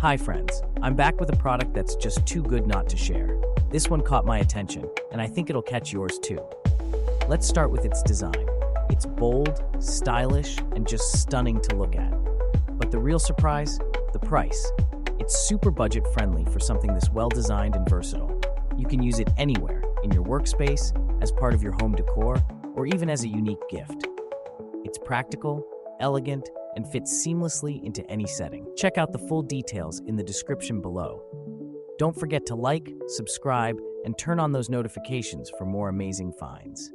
Hi friends, I'm back with a product that's just too good not to share. This one caught my attention, and I think it'll catch yours too. Let's start with its design. It's bold, stylish, and just stunning to look at. But the real surprise? The price. It's super budget friendly for something this well designed and versatile. You can use it anywhere, in your workspace, as part of your home decor, or even as a unique gift. It's practical, elegant, and fits seamlessly into any setting. Check out the full details in the description below. Don't forget to like, subscribe, and turn on those notifications for more amazing finds.